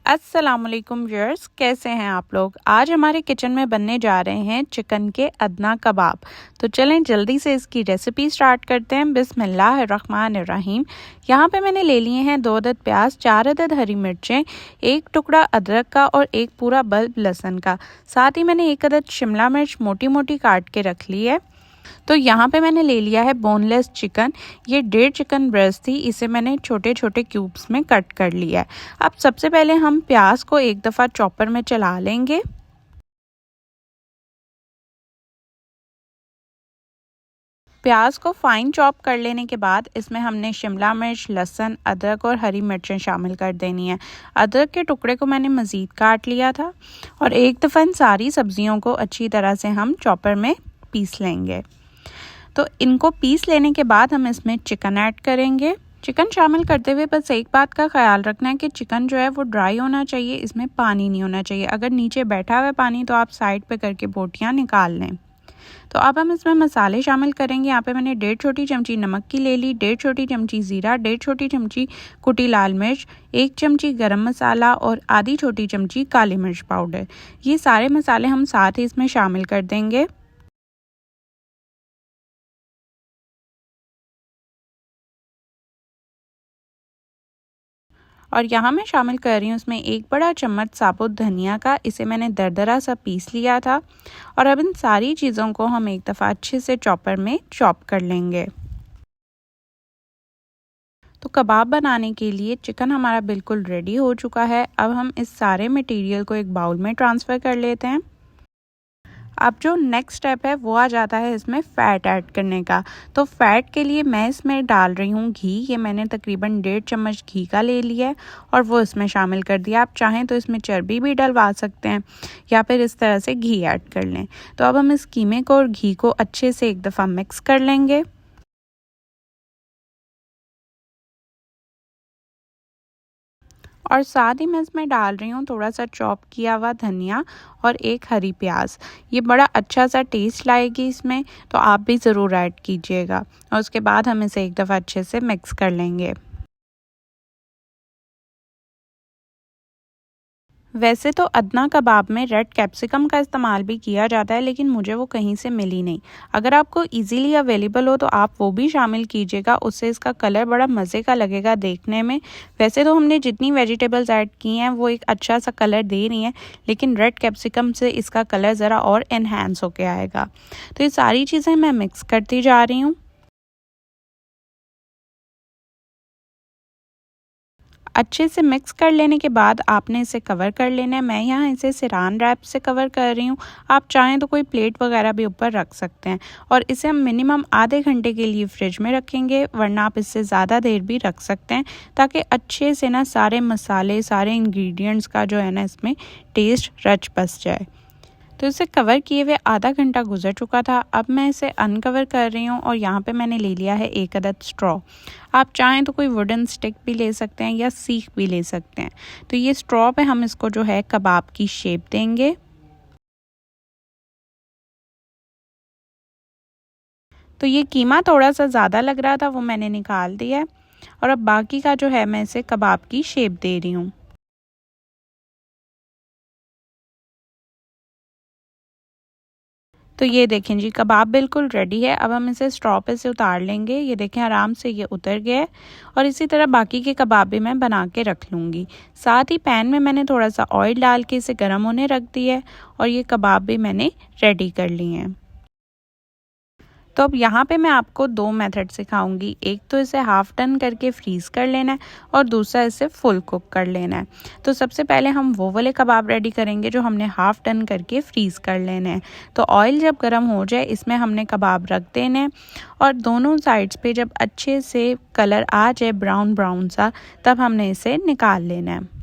अस्सलामुअलैकुम व्यूअर्स, कैसे हैं आप लोग। आज हमारे किचन में बनने जा रहे हैं चिकन के अदना कबाब। तो चलें जल्दी से इसकी रेसिपी स्टार्ट करते हैं। बिस्मिल्लाहिर्रहमानिर्रहीम। यहाँ पे मैंने ले लिए हैं 2 अदद प्याज, 4 अदद हरी मिर्चें, 1 टुकड़ा अदरक का और 1 पूरा बल्ब लहसुन का। साथ ही मैंने 1 अदद शिमला मिर्च मोटी मोटी काट के रख ली है। तो यहाँ पे मैंने ले लिया है बोनलेस चिकन। ये 1.5 चिकन ब्रेस्ट थी, इसे मैंने छोटे छोटे क्यूब्स में कट कर लिया है। अब सबसे पहले हम प्याज को एक दफ़ा चॉपर में चला लेंगे। प्याज को फाइन चॉप कर लेने के बाद इसमें हमने शिमला मिर्च, लहसुन, अदरक और हरी मिर्चें शामिल कर देनी है। अदरक के टुकड़े को मैंने मज़ीद काट लिया था और एक दफ़ा इन सारी सब्जियों को अच्छी तरह से हम चॉपर में पीस लेंगे। तो इनको पीस लेने के बाद हम इसमें चिकन ऐड करेंगे। चिकन शामिल करते हुए बस एक बात का ख्याल रखना है कि चिकन जो है वो ड्राई होना चाहिए, इसमें पानी नहीं होना चाहिए। अगर नीचे बैठा हुआ है पानी तो आप साइड पे करके बोटियां निकाल लें। तो अब हम इसमें मसाले शामिल करेंगे। यहाँ पे मैंने 1.5 छोटी चमची नमक की ले ली, 1.5 छोटी चमची ज़ीरा, 1.5 छोटी चमची कुटी लाल मिर्च, 1 चमची गरम मसाला और आधी छोटी चमची काली मिर्च पाउडर। ये सारे मसाले हम साथ ही इसमें शामिल कर देंगे। और यहाँ मैं शामिल कर रही हूँ इसमें 1 बड़ा चम्मच साबुत धनिया का, इसे मैंने दरदरा सा पीस लिया था। और अब इन सारी चीज़ों को हम एक दफ़ा अच्छे से चॉपर में चॉप कर लेंगे। तो कबाब बनाने के लिए चिकन हमारा बिल्कुल रेडी हो चुका है। अब हम इस सारे मटेरियल को एक बाउल में ट्रांसफ़र कर लेते हैं। अब जो नेक्स्ट स्टेप है वो आ जाता है इसमें फ़ैट ऐड करने का। तो फ़ैट के लिए मैं इसमें डाल रही हूँ घी। ये मैंने तकरीबन 1.5 चम्मच घी का ले लिया है और वो इसमें शामिल कर दिया। आप चाहें तो इसमें चर्बी भी डलवा सकते हैं या फिर इस तरह से घी ऐड कर लें। तो अब हम इस कीमे को और घी को अच्छे से एक दफ़ा मिक्स कर लेंगे। और साथ ही मैं इसमें डाल रही हूँ थोड़ा सा चॉप किया हुआ धनिया और 1 हरी प्याज। ये बड़ा अच्छा सा टेस्ट लाएगी इसमें, तो आप भी ज़रूर ऐड कीजिएगा। और उसके बाद हम इसे एक दफ़ा अच्छे से मिक्स कर लेंगे। वैसे तो अदना कबाब में रेड कैप्सिकम का इस्तेमाल भी किया जाता है, लेकिन मुझे वो कहीं से मिली नहीं। अगर आपको इजीली अवेलेबल हो तो आप वो भी शामिल कीजिएगा, उससे इसका कलर बड़ा मज़े का लगेगा देखने में। वैसे तो हमने जितनी वेजिटेबल्स ऐड की हैं वो एक अच्छा सा कलर दे रही हैं, लेकिन रेड कैप्सिकम से इसका कलर ज़रा और इन्हेंस होके आएगा। तो ये सारी चीज़ें मैं मिक्स करती जा रही हूँ। अच्छे से मिक्स कर लेने के बाद आपने इसे कवर कर लेना है। मैं यहाँ इसे सिरान रैप से कवर कर रही हूँ। आप चाहें तो कोई प्लेट वगैरह भी ऊपर रख सकते हैं। और इसे हम मिनिमम आधे घंटे के लिए फ्रिज में रखेंगे, वरना आप इससे ज़्यादा देर भी रख सकते हैं, ताकि अच्छे से ना सारे मसाले, सारे इंग्रेडिएंट्स का जो है ना इसमें टेस्ट रच बस जाए। तो इसे कवर किए हुए आधा घंटा गुजर चुका था। अब मैं इसे अनकवर कर रही हूँ और यहाँ पे मैंने ले लिया है 1 अदद स्ट्रॉ। आप चाहें तो कोई वुडन स्टिक भी ले सकते हैं या सीख भी ले सकते हैं। तो ये स्ट्रॉ पे हम इसको जो है कबाब की शेप देंगे। तो ये कीमा थोड़ा सा ज़्यादा लग रहा था, वो मैंने निकाल दिया है। और अब बाकी का जो है मैं इसे कबाब की शेप दे रही हूँ। तो ये देखें जी, कबाब बिल्कुल रेडी है। अब हम इसे स्ट्रॉ पे से उतार लेंगे। ये देखें आराम से ये उतर गया है। और इसी तरह बाकी के कबाब भी मैं बना के रख लूँगी। साथ ही पैन में मैंने थोड़ा सा ऑयल डाल के इसे गर्म होने रख दिया है और ये कबाब भी मैंने रेडी कर लिए हैं। तो अब यहाँ पे मैं आपको 2 मेथड सिखाऊंगी। एक तो इसे हाफ टर्न करके फ्रीज़ कर लेना है और दूसरा इसे फुल कुक कर लेना है। तो सबसे पहले हम वो वाले कबाब रेडी करेंगे जो हमने हाफ टर्न करके फ्रीज़ कर लेने हैं। तो ऑयल जब गर्म हो जाए इसमें हमने कबाब रख देने हैं और दोनों साइड्स पे जब अच्छे से कलर आ जाए ब्राउन ब्राउन सा, तब हमने इसे निकाल लेना है।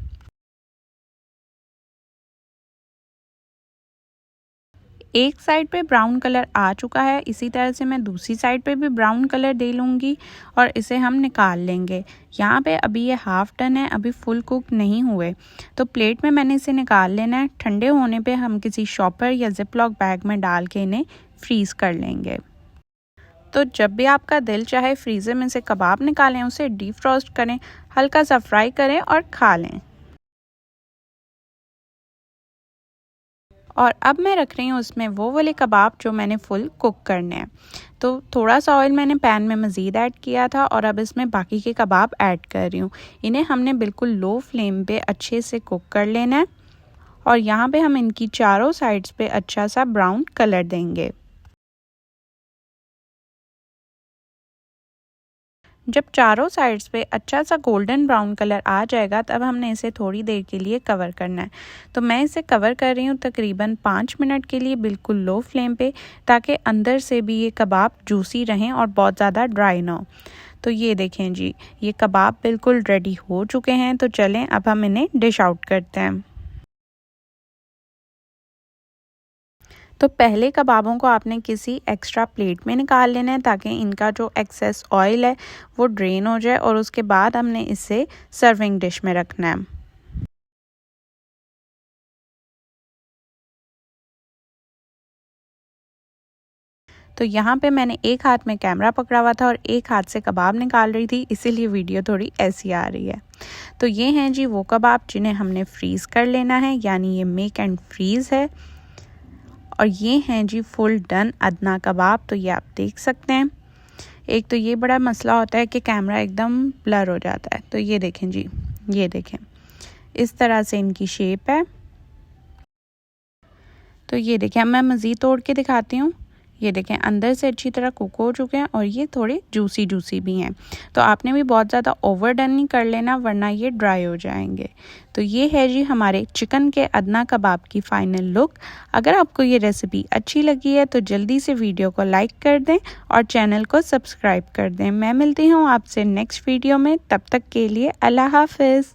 एक साइड पे ब्राउन कलर आ चुका है, इसी तरह से मैं दूसरी साइड पे भी ब्राउन कलर दे लूँगी और इसे हम निकाल लेंगे। यहाँ पे अभी ये हाफ डन है, अभी फुल कुक नहीं हुए। तो प्लेट में मैंने इसे निकाल लेना है। ठंडे होने पे हम किसी शॉपर या जिप लॉक बैग में डाल के इन्हें फ्रीज़ कर लेंगे। तो जब भी आपका दिल चाहे फ्रीज़र में से कबाब निकालें, उसे डीप फ्रॉस्ट करें, हल्का सा फ्राई करें और खा लें। और अब मैं रख रही हूँ उसमें वो वाले कबाब जो मैंने फुल कुक करने हैं। तो थोड़ा सा ऑयल मैंने पैन में मज़ीद ऐड किया था और अब इसमें बाकी के कबाब ऐड कर रही हूँ। इन्हें हमने बिल्कुल लो फ्लेम पे अच्छे से कुक कर लेना है और यहाँ पे हम इनकी चारों साइड्स पे अच्छा सा ब्राउन कलर देंगे। जब चारों साइड्स पे अच्छा सा गोल्डन ब्राउन कलर आ जाएगा तब हमने इसे थोड़ी देर के लिए कवर करना है। तो मैं इसे कवर कर रही हूँ तकरीबन 5 मिनट के लिए बिल्कुल लो फ्लेम पे, ताकि अंदर से भी ये कबाब जूसी रहें और बहुत ज़्यादा ड्राई ना हो। तो ये देखें जी, ये कबाब बिल्कुल रेडी हो चुके हैं। तो चलें अब हम इन्हें डिश आउट करते हैं। तो पहले कबाबों को आपने किसी एक्स्ट्रा प्लेट में निकाल लेना है ताकि इनका जो एक्सेस ऑयल है वो ड्रेन हो जाए और उसके बाद हमने इसे सर्विंग डिश में रखना है। तो यहाँ पे मैंने एक हाथ में कैमरा पकड़ा हुआ था और एक हाथ से कबाब निकाल रही थी, इसीलिए वीडियो थोड़ी ऐसी आ रही है। तो ये हैं जी वो कबाब जिन्हें हमने फ्रीज़ कर लेना है, यानी ये मेक एंड फ्रीज़ है। और ये हैं जी फुल डन अदना कबाब। तो ये आप देख सकते हैं। एक तो ये बड़ा मसला होता है कि कैमरा एकदम ब्लर हो जाता है। तो ये देखें जी, ये देखें इस तरह से इनकी शेप है। तो ये देखें, अब मैं मज़ीद तोड़ के दिखाती हूँ। ये देखें अंदर से अच्छी तरह कुक हो चुके हैं और ये थोड़े जूसी जूसी भी हैं। तो आपने भी बहुत ज़्यादा ओवर डन नहीं कर लेना, वरना ये ड्राई हो जाएंगे। तो ये है जी हमारे चिकन के अदना कबाब की फ़ाइनल लुक। अगर आपको ये रेसिपी अच्छी लगी है तो जल्दी से वीडियो को लाइक कर दें और चैनल को सब्सक्राइब कर दें। मैं मिलती हूँ आपसे नेक्स्ट वीडियो में, तब तक के लिए अल्लाह हाफिज़।